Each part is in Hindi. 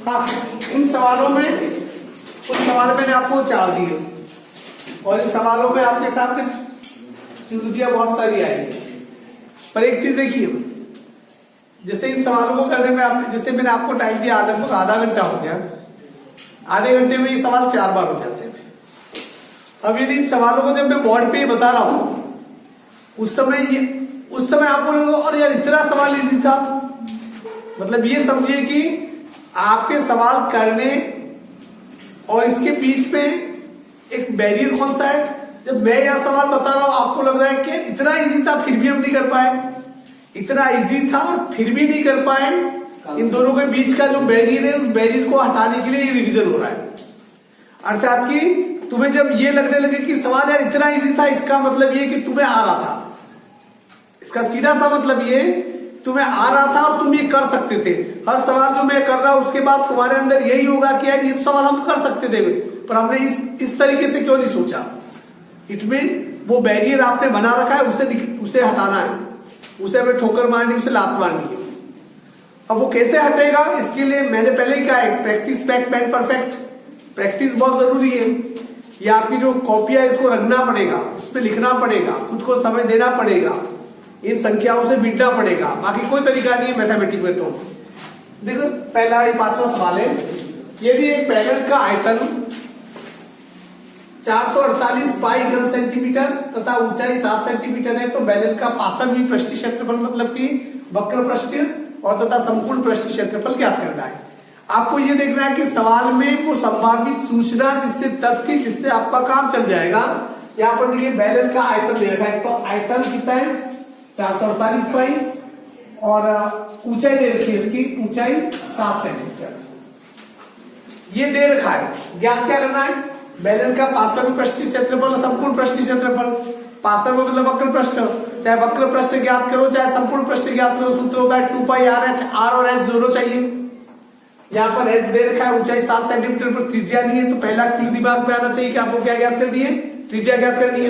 हाँ, इन सवालों में कुछ सवाल मैंने आपको 4 दिए और इन सवालों में आपके सामने चुनौतियां बहुत सारी आई है। पर एक चीज देखिए, जैसे इन सवालों को करने में जैसे मैंने आपको टाइम दिया आधा घंटा हो गया, आधे घंटे में ये सवाल 4 बार हो जाते हैं। अब यदि इन सवालों को जब मैं बोर्ड पे बता रहा हूं उस समय आप बोलोगे और यार इतना सवाल इजी था। मतलब ये समझिए कि आपके सवाल करने और इसके बीच में एक बैरियर कौन सा है। जब मैं यह सवाल बता रहा हूं आपको लग रहा है कि इतना इजी था फिर भी हम नहीं कर पाए, इतना इजी था और फिर भी नहीं कर पाए। इन दोनों के बीच का जो बैरियर है उस बैरियर को हटाने के लिए ये रिवीजन हो रहा है। अर्थात कि तुम्हें जब ये लगने लगे कि सवाल यार इतना इजी था, इसका मतलब ये कि तुम्हें आ रहा था। इसका सीधा सा मतलब ये तुम्हें आ रहा था और तुम ये कर सकते थे। हर सवाल जो मैं कर रहा हूं उसके बाद तुम्हारे अंदर यही होगा कि यार ये सवाल हम कर सकते थे पर हमने इस तरीके से क्यों नहीं सोचा। इट मीन वो बैरियर आपने बना रखा है, उसे हटाना है, उसे हमें ठोकर मारनी, उसे लात मारनी है। अब वो कैसे हटेगा, इसके लिए मैंने पहले ही कहा है practice make man perfect. Practice बहुत जरूरी है। ये आपकी जो कॉपी है इसको रखना पड़ेगा, उस पर लिखना पड़ेगा, खुद को समय देना पड़ेगा, इन संख्याओं से बीटना पड़ेगा। बाकी कोई तरीका नहीं है मैथमेटिक्स में। तो देखो पहला 5वां सवाल है, यदि एक पैलेट का आयतन 448 पाई घन सेंटीमीटर तथा ऊंचाई 7 सेंटीमीटर है तो बैलेट का पार्श्वी पृष्ठीय क्षेत्रफल मतलब कि वक्र पृष्ठ और तथा संपूर्ण पृष्ठीय क्षेत्रफल ज्ञात करना है। आपको ये देखना है कि सवाल में वो संभावित सूचना जिससे तथ्य जिससे आपका काम चल जाएगा। यहाँ पर देखिए बैलेट का आयतन दे रखा है, तो आयतन कितना है 448 पाई और ऊंचाई दे रखी है, इसकी ऊंचाई 7 सेंटीमीटर ये दे रखा है। ज्ञात क्या करना है, बैलेट का पार्श्वी पृष्ठीय क्षेत्रफल और संपूर्ण पृष्ठीय क्षेत्रफल। पार्श्व मतलब वक्र पृष्ठ, चाहे वक्र पृष्ठ ज्ञात करो चाहे संपूर्ण पृष्ठ ज्ञात करो, सूत्र होता है 2 पाई आर एच। आर और एच दोनों चाहिए। यहाँ पर एच दे रखा है, ऊंचाई 7 सेंटीमीटर पर त्रिज्या नहीं है, तो पहला क्लू दिमाग में आना चाहिए कि आपको क्या ज्ञात करनी है, त्रिज्या ज्ञात करनी है।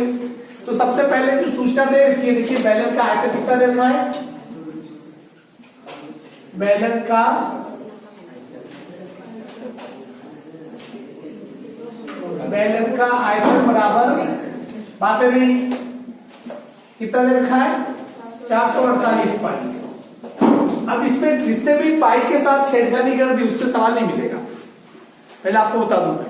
तो सबसे पहले जो सूचना दे रखी है, देखिए बैलेट का आयतन कितना दे रखा है, बैलेट का आयतन बराबर बातें नहीं कितना दे रखा है 448 पाई। अब इसमें जिसने भी पाई के साथ छेड़खानी कर दी उससे सवाल नहीं मिलेगा। पहले आपको बता दूं मैं,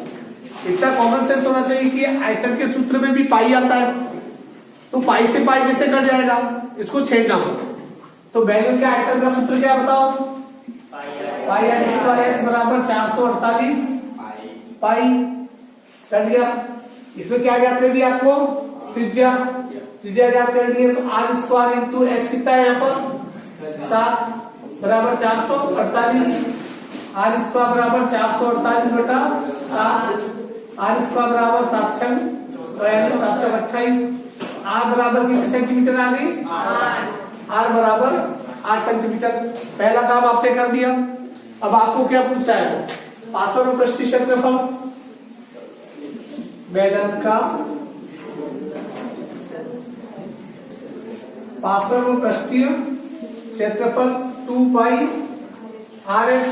इतना कॉमन सेंस होना चाहिए कि आयतन के सूत्र में भी पाई आता है, तो पाई से पाई में से कट जाएगा, इसको छेड़ना हो। तो बैलेट के आयतन का सूत्र क्या बताओ, पाई आर स्क्वायर एच बराबर 448 पाई। कर दिया। इसमें क्या ज्ञात कर दिया आपको, त्रिज्या ज्ञात कर दी है। तो आर स्क्वायर इंटू एच कितना है यहाँ पर 7 बराबर 448। आर स्क्वायर बराबर 448 बटा 7। आर स्क्वायर बराबर 7 728। आर बराबर कितने सेंटीमीटर आ गई, आर बराबर 8 सेंटीमीटर। पहला काम आपने कर दिया। अब आपको क्या पूछा है, पार्श्व पृष्ठीय क्षेत्रफल बैलेट का पार्श्व पृष्ठीय क्षेत्रफल 2 पाई आर एच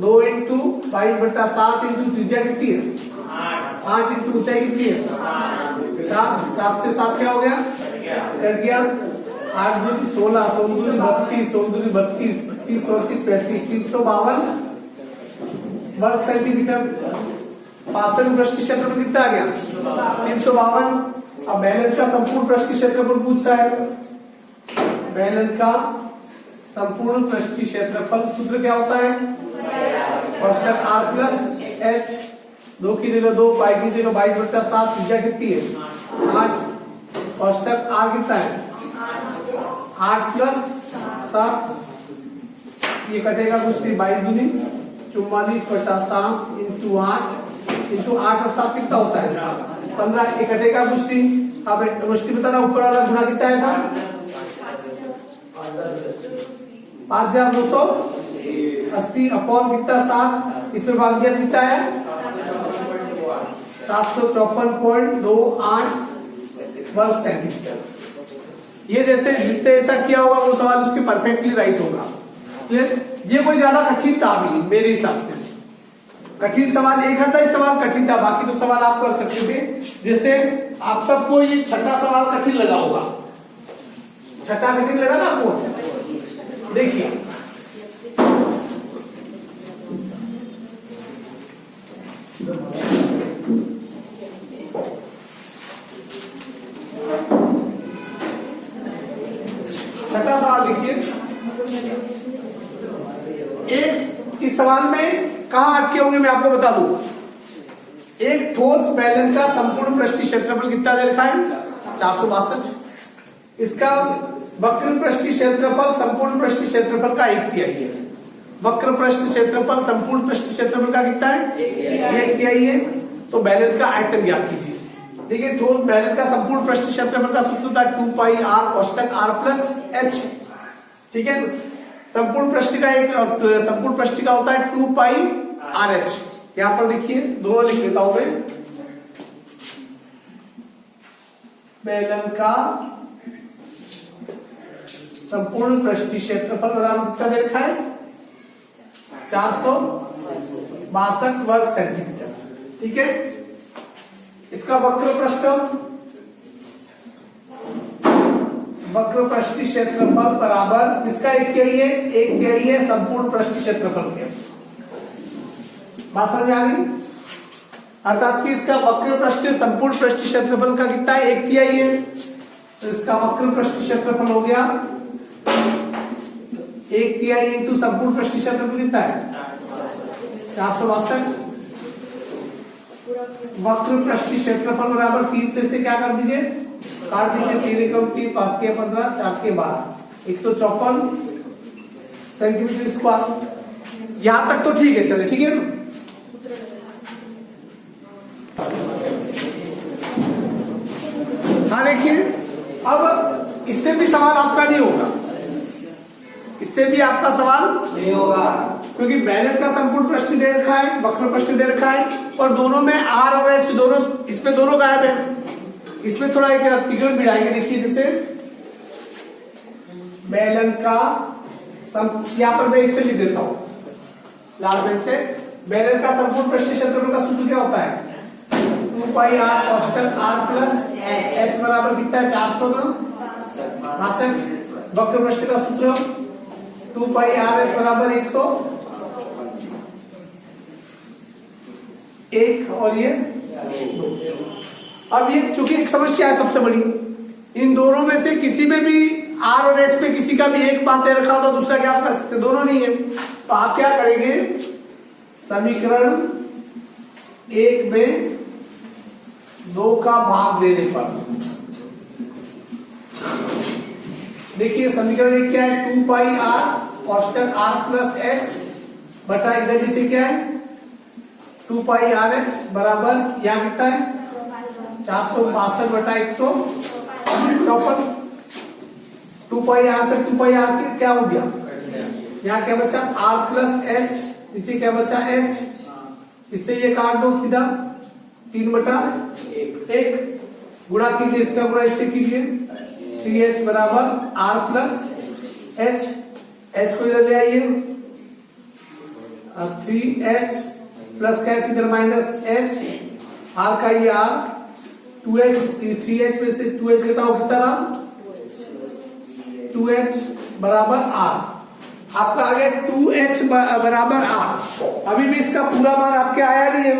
2 इंटू 22 बटा 7 इंटू त्रिज्या कितनी है 8 इंटू ऊंचाई कितनी है 7 से 7 क्या हो गया, कट गया। 8 दूनी 16 16 दूनी 32 16 दूनी 32 32 और 35 352 वर्ग सेंटीमीटर। पार्श्व पृष्ठीय क्षेत्रफल कितना आ गया 352। अब बैलेट का संपूर्ण पृष्ठीय क्षेत्रफल पूछ रहा है। बैलेट का संपूर्ण पृष्ठीय क्षेत्रफल सूत्र क्या होता है, कोष्टक r प्लस एच, 2 की जगह 2 पाई की जगह 22 बटा 7। त्रिज्या कितनी है 8, कोष्टक r कितना है 8 प्लस 7, ये कटेगा कुछ नहीं 22 दूनी 44 बटा 7 इंटू 8 इंटू 8 और 7 कितना होता है 15, ये कटेगा कुछ नहीं। अब मुश्किल बताना ऊपर वाला गुणा कितना है था 5280 अपॉन कितना 7, इसमें भाग दिया कितना है 754.28 वर्ग सेंटीमीटर। ये जिसने ऐसा किया होगा वो सवाल उसके परफेक्टली राइट होगा। ये कोई ज्यादा कठिन था भी मेरे हिसाब से। कठिन सवाल एक आता है, सवाल कठिन था, बाकी तो सवाल आप कर सकते थे। जैसे आप सबको ये छठा सवाल कठिन लगा होगा, छठा कठिन लगा ना आपको? देखिए छठा सवाल देखिए, एक इस सवाल में कहां अटके होंगे मैं आपको बता दूं। एक ठोस बेलन का संपूर्ण पृष्ठीय क्षेत्रफल कितना दे रखा है? 462। इसका वक्र पृष्ठीय क्षेत्रफल संपूर्ण पृष्ठीय क्षेत्रफल का 1/3 है। वक्र पृष्ठ क्षेत्रफल संपूर्ण पृष्ठीय क्षेत्रफल का कितना है? 1/3 है। तो बेलन का आयतन ज्ञात कीजिए। देखिए ठोस बेलन का संपूर्ण पृष्ठीय क्षेत्रफल का सूत्र था 2 पाई r कोष्टक r प्लस h, ठीक है। संपूर्ण पृष्ठ का एक संपूर्ण पृष्ठ का होता है 2 पाई r h। यहां पर देखिए दोनों लिख लेता हूं मैं। बेलन का संपूर्ण पृष्ठीय क्षेत्रफल बराबर कितना दे रखा है? 462 वर्ग सेंटीमीटर, ठीक है। इसका वक्र पृष्ठीय क्षेत्रफल बराबर इसका 1/3 है संपूर्ण पृष्ठीय क्षेत्रफल के। बात समझ आ गई? अर्थात कि इसका वक्र पृष्ठीय संपूर्ण पृष्ठीय क्षेत्रफल का कितना है? 1/3 है। तो इसका वक्र पृष्ठीय क्षेत्रफल हो गया 1/3 इंटू संपूर्ण पृष्ठीय क्षेत्रफल कितना है? 462। वक्र पृष्ठीय क्षेत्रफल बराबर 3 से क्या कर दीजिए? काट दीजिए। 3 एकम 3, 5 के 15, 4 के 12, 154 सेंटीमीटर स्क्वायर। यहां तक तो ठीक है, चले ठीक है ना। हाँ देखिए, अब इससे भी सवाल आपका नहीं होगा, इससे भी आपका सवाल नहीं होगा, क्योंकि बेलन का संपूर्ण पृष्ठ दे रखा है, वक्र पृष्ठ दे रखा है, और दोनों में r और h दोनों, इसमें दोनों गायब है। इसमें थोड़ा एक व्यक्तिगत मिलाएंगे। देखिए जैसे बेलन का यहां पर मैं इससे लिख देता हूं लाल पेन से। बेलन का संपूर्ण पृष्ठीय क्षेत्रफल का सूत्र क्या होता है? 2 पाई r कोष्टक r प्लस h बराबर कितना है? 462। वक्र पृष्ठ का सूत्र 2 पाई r h बराबर 101 और ये 2। अब ये चूंकि एक समस्या है सबसे बड़ी, इन दोनों में से किसी में भी r और h पे किसी का भी एक मान दे रखा हो तो दूसरा क्या कर सकते? दोनों नहीं है। तो आप क्या करेंगे? समीकरण 1 में 2 का भाग देने पर, देखिए समीकरण 1 क्या है? 2 पाई r कोष्टक r प्लस h बटा इधर नीचे क्या है? 2 पाई r h बराबर यहां कितना है? 462 बटा 154। 2 पाई r से 2 पाई r क्या हो गया? यहाँ क्या बचा? r प्लस h, नीचे क्या बचा? h। इससे ये काट दो सीधा, 3 बटा 1 गुणा कीजिए, इसका गुणा इससे कीजिए। 3h बराबर r प्लस h, h को इधर ले आइए। 3h प्लस का h इधर माइनस h, r का ये r, 2h 3h में से 2h घटाओ कितना? 2h बराबर r। आपका आ गया 2h बराबर r। अभी भी इसका पूरा मान आपके आया नहीं है,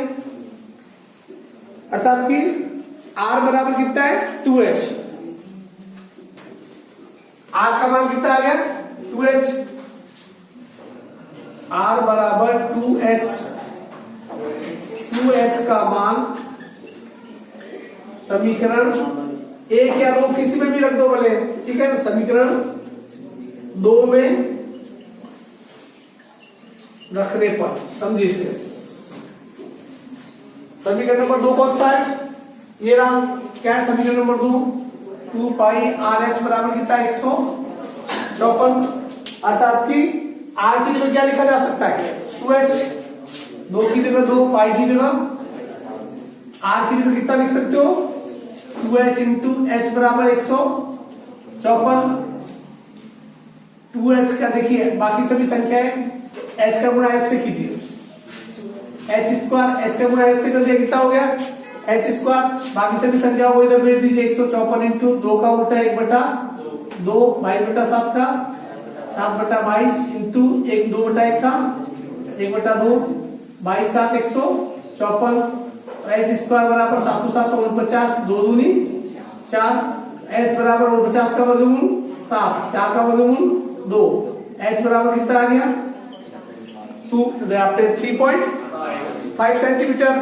अर्थात कि r बराबर कितना है? 2h। r का मान कितना आ गया? 2h। r बराबर 2h। 2h का मान समीकरण 1 या 2 किसी में भी रख दो बोले, ठीक है। समीकरण 2 में रखने पर समझिए इसे। समीकरण नंबर 2 कौन सा है? ये रहा। क्या है समीकरण नंबर 2? 2 पाई r h बराबर कितना? 154। अर्थात कि r की जगह क्या लिखा जा सकता है? 2h। 2 की जगह 2, पाई की जगह r की जगह कितना लिख सकते हो? 2h इंटू h बराबर 154। 2h का देखिए बाकी सभी संख्याएं h का गुणा h से कीजिए। एच स्क्वायर, एच का गुणा एच से कर दिया, कितना हो गया एच स्क्वायर। बाकी सभी संख्याओं को इधर भेज दीजिए, 154 इंटू 2 का उल्टा 1/2, 22/7 का 7/22 इंटू 2/1 का 1/2, 22/7 154, एच स्क्वायर बराबर 7 7 49, 2 दूनी 4, एच बराबर 49 का वर्गमूल 7, 4 का वर्गमूल 2, एच बराबर कितना आ गया 3.5 सेंटीमीटर।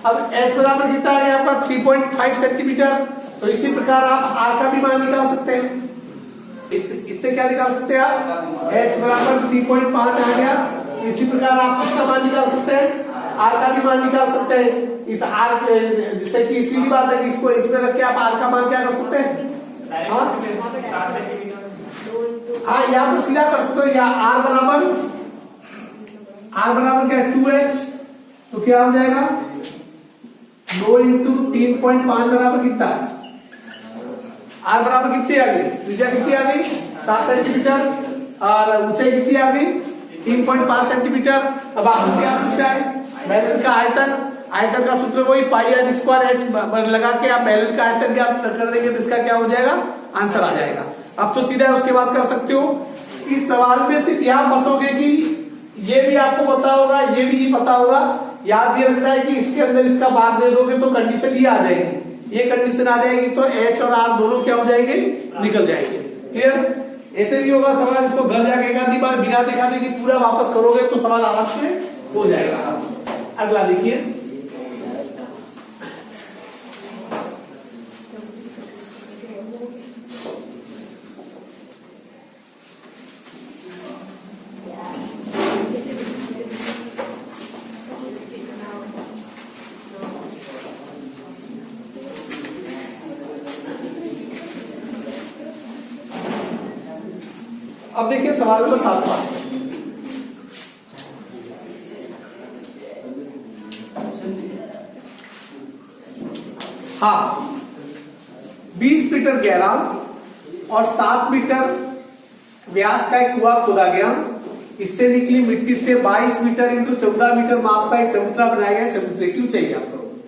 अब एच बराबर कितना आ गया आपका 3.5 सेंटीमीटर। तो इसी प्रकार आप आर का भी मान निकाल सकते हैं। इससे क्या निकाल सकते हैं आप, एच बराबर 3.5 आ गया। इसी प्रकार आप इसका मान निकाल सकते हैं, आर का भी मान निकाल सकते हैं। इस आर जिससे कि सीधी बात है कि इसको इसमें रख के आप आर का मान क्या कर सकते हैं, हाँ यहाँ पर सीधा कर सकते हो। या आर बराबर क्या है 2h, तो क्या हो जाएगा 2 इंटू 3.5 बराबर कितना, आर बराबर कितनी आ गई, त्रिज्या कितनी आ गई 7 सेंटीमीटर और ऊंचाई कितनी आ गई 3.5 सेंटीमीटर। अब आपको क्या पूछा है, बेलन का आयतन, आयतन का सूत्र वही पाई आर स्क्वायर एच लगा के आप बेलन का आयतन ज्ञात कर देंगे तो इसका क्या हो जाएगा, आंसर आ जाएगा। अब तो सीधा उसके बाद कर सकते हो। इस सवाल में सिर्फ यहां फंसोगे कि ये भी आपको पता होगा, ये भी पता होगा, याद ये रखना है कि इसके अंदर इसका भाग दे दोगे तो कंडीशन ये आ जाएगी, ये कंडीशन आ जाएगी तो एच और आर दोनों क्या हो जाएंगे, निकल जाएंगे। क्लियर, ऐसे भी होगा सवाल, इसको घर जाके एक आधी बार बिना दिखाने की पूरा वापस करोगे तो सवाल आराम से हो जाएगा। अगला देखिए, अब देखिए सवाल नंबर 7। हाँ, 20 मीटर गहरा और 7 मीटर व्यास का एक कुआं खोदा गया। इससे निकली मिट्टी से 22 मीटर इंटू 14 मीटर माप का एक चबूतरा बनाया गया। चबूतरे क्यों चाहिए आपको,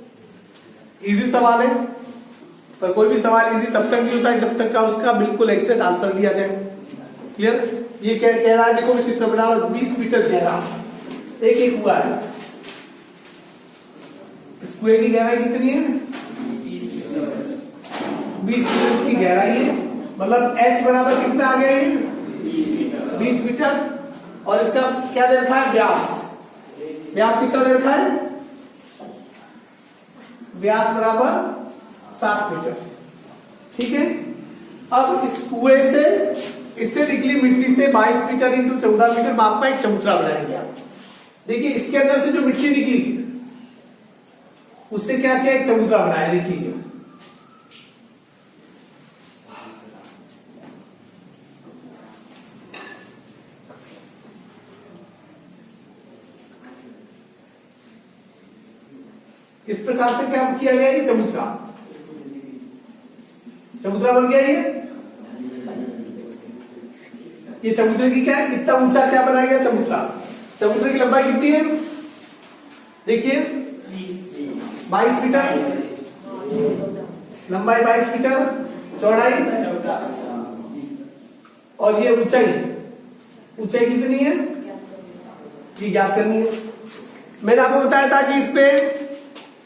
इजी सवाल है, पर कोई भी सवाल इजी तब तक नहीं होता है जब तक का उसका बिल्कुल एग्जैक्ट आंसर दिया जाए। क्लियर, ये कह रहा है, देखो मैं चित्र बना रहा हूं, 20 मीटर गहरा एक कुआं है। इस कुएं की गहराई कितनी है 20 मीटर की गहराई है, मतलब h बराबर कितना आ गया 20 मीटर। और इसका क्या दे रखा है, व्यास, व्यास कितना दे रखा है, व्यास बराबर 7 मीटर। ठीक है, अब इस कुएं से, इससे निकली मिट्टी से 22 मीटर इंटू 14 मीटर माप का एक चबूतरा बनाया गया। देखिए इसके अंदर से जो मिट्टी निकली उससे क्या किया, एक चबूतरा बनाया। देखिए इस प्रकार से क्या किया गया, ये चबूतरा, चबूतरा बन गया। ये चबूतरे की क्या है, इतना ऊंचा क्या बनाया गया चबूतरा। चबूतरे की लंबाई कितनी है, देखिए 22 मीटर, लंबाई 22 मीटर, चौड़ाई, और ये ऊंचाई, ऊंचाई कितनी है ये ज्ञात करनी है। मैंने आपको बताया था कि इस पे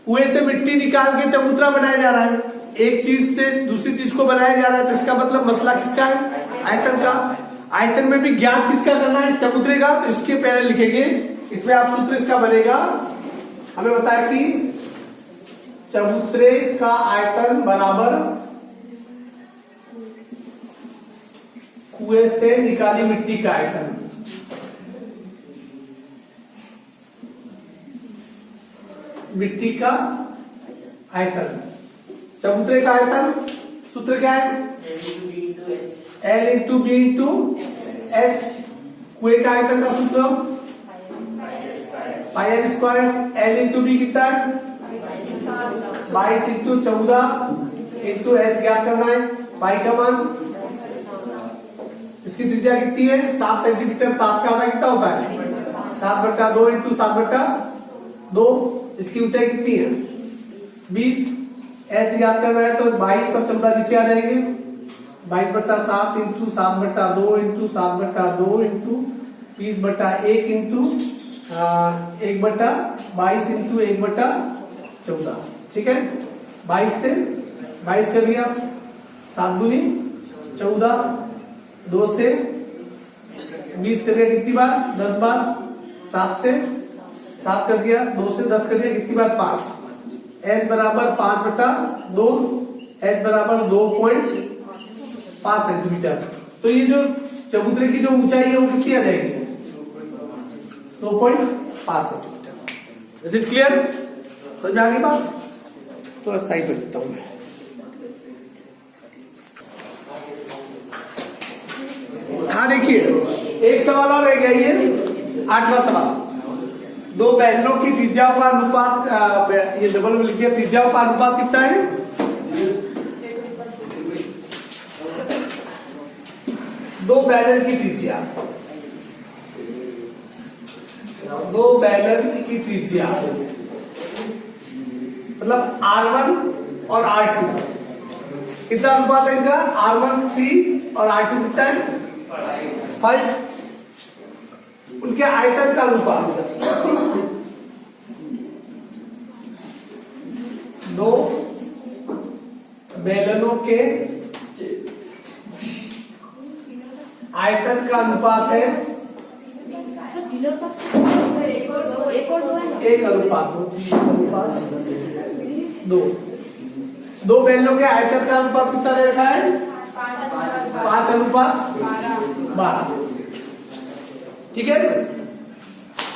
कुएं से मिट्टी निकाल के चबूतरा बनाया जा रहा है, एक चीज से दूसरी चीज को बनाया जा रहा है, तो इसका मतलब मसला किसका है, आयतन का। आयतन में भी ज्ञात किसका करना है, चबूतरे का, तो इसके पहले लिखेंगे, इसमें आप सूत्र इसका बनेगा, हमें बताया कि चबूतरे का आयतन बराबर कुएं से निकाली मिट्टी का आयतन। मिट्टी का आयतन, चबूतरे का आयतन, सूत्र क्या है L into B into H. कुएं का आयतन का सूत्र pi R square H. L into B कितना है 22 इंटू 14 इंटू एच ज्ञात करना है, पाई का मान। इसकी त्रिज्या कितनी है 7 सेंटीमीटर। 7 का आधा कितना होता है 7/2 इंटू 7/2 2, इसकी ऊंचाई कितनी है 20, एच याद करना है तो 22 और 14 नीचे आ जाएंगे, 22/7 into 7/2 into 7/2 into 20/1 into 1/22 into 1/14, ठीक है। 22 से 22 कर लिया, 7 दूनी 14, 2 से 20 कर दिया कितनी बार 10 बार, 7 से 7 कर दिया, 2 से 10 कर दिया कितनी बार 5, h बराबर 5/2, h बराबर 2.5 सेंटीमीटर। तो ये जो चबूतरे की जो ऊंचाई है वो कितनी आ जाएगी 2.5 सेंटीमीटर। इज इट क्लियर, समझ में आ गई बात। थोड़ा साइड पर देता हूं मैं। हाँ देखिए एक सवाल और रह गया, ये 8वां सवाल। दो बहनों की त्रिज्याओं का अनुपात, ये डबल में लिखिए, त्रिज्याओं का अनुपात कितना है, दो बैलन की त्रिज्या, दो बैलन की त्रिज्या मतलब R1 और R2 कितना अनुपात है इनका, R1 3 और R2 कितना है 5, उनके आयतन का अनुपात, दो बेलनों के आयतन का अनुपात है 1:2, दो बेलनों के आयतन का अनुपात कितना दे रखा है 5:12, ठीक है।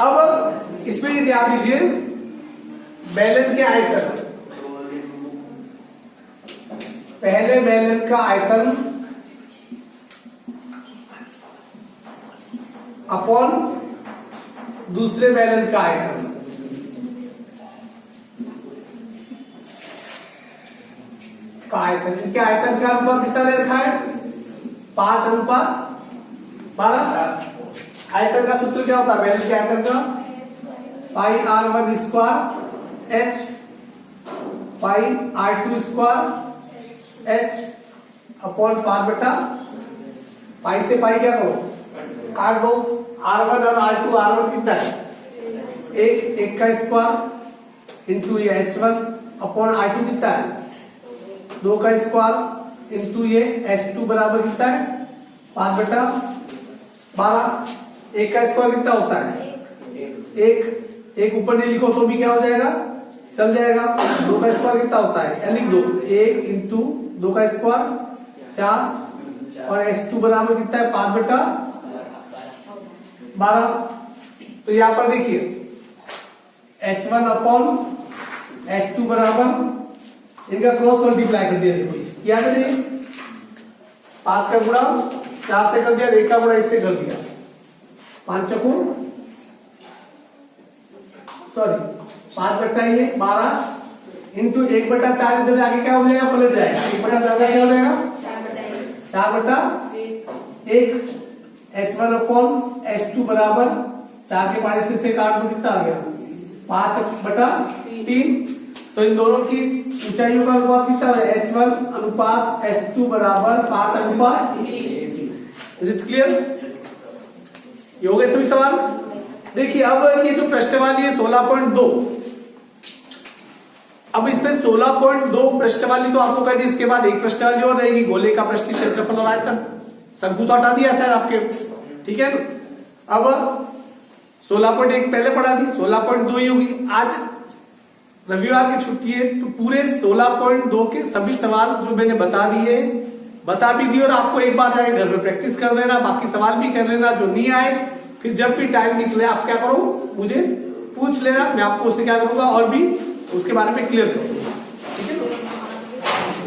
अब इसमें ये ध्यान दीजिए, बेलन के आयतन, पहले बेलन का आयतन अपॉन दूसरे बेलन का आयतन, इनके आयतन का अनुपात कितना दे रखा है 5:12। आयतन का सूत्र क्या होता है, बेलन के आयतन का पाई R1 स्क्वायर H पाई R2 स्क्वायर H अपॉन 5/, पाई से पाई क्या करो काट दो, R1 और R2, R1 कितना है 1 का स्क्वायर इंटू ये H1 अपॉन R2 कितना है 2 का स्क्वायर इंटू ये H2 बराबर कितना है 5/12, 1 का स्क्वायर कितना होता है 1 ऊपर नहीं लिखो तो भी क्या हो जाएगा चल जाएगा, 2 का स्क्वायर कितना होता है लिख दो 1 इंटू 2 का स्क्वायर 4 और H2 बराबर कितना है 5/12। तो यहां पर देखिए H1 अपॉन H2 बराबर, इनका क्रॉस मल्टीप्लाई कर दिया, देखो याद है 5 का गुणा 4 से कर दिया, 1 का गुणा इससे कर दिया, 5 चौको 5/12 इंटू 1/4 इधर आगे क्या हो जाएगा पलट जाएगा, 1/4 क्या हो जाएगा 4/1, H1 अपॉन H2 बराबर 4 के पानी से काट दो कितना आ गया 5/3। तो इन दोनों की ऊंचाइयों का अनुपात कितना है H1 अनुपात H2 बराबर 5:3। इज इट क्लियर, ये हो गए सभी सवाल। देखिए अब ये जो पृष्ठ वाली है 16.2, अब इसमें 16.2 पृष्ठ वाली तो आपको करनी, इसके बाद एक पृष्ठ वाली और रहेगी, गोले का पृष्ठीय क्षेत्रफल और आयतन, शंकु तो हटा दिया सर आपके, ठीक है। अब 16.1 पहले पढ़ा दी, 16.2 ही होगी। आज रविवार की छुट्टी है तो पूरे 16.2 के सभी सवाल जो मैंने बता दिए बता भी दिए, और आपको एक बार जाके घर में प्रैक्टिस कर लेना, बाकी सवाल भी कर लेना, जो नहीं आए फिर जब भी टाइम निकले आप क्या करो मुझे पूछ लेना, मैं आपको उससे क्या करूंगा और भी उसके बारे में क्लियर करूंगा, ठीक है।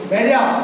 बैठ जाओ।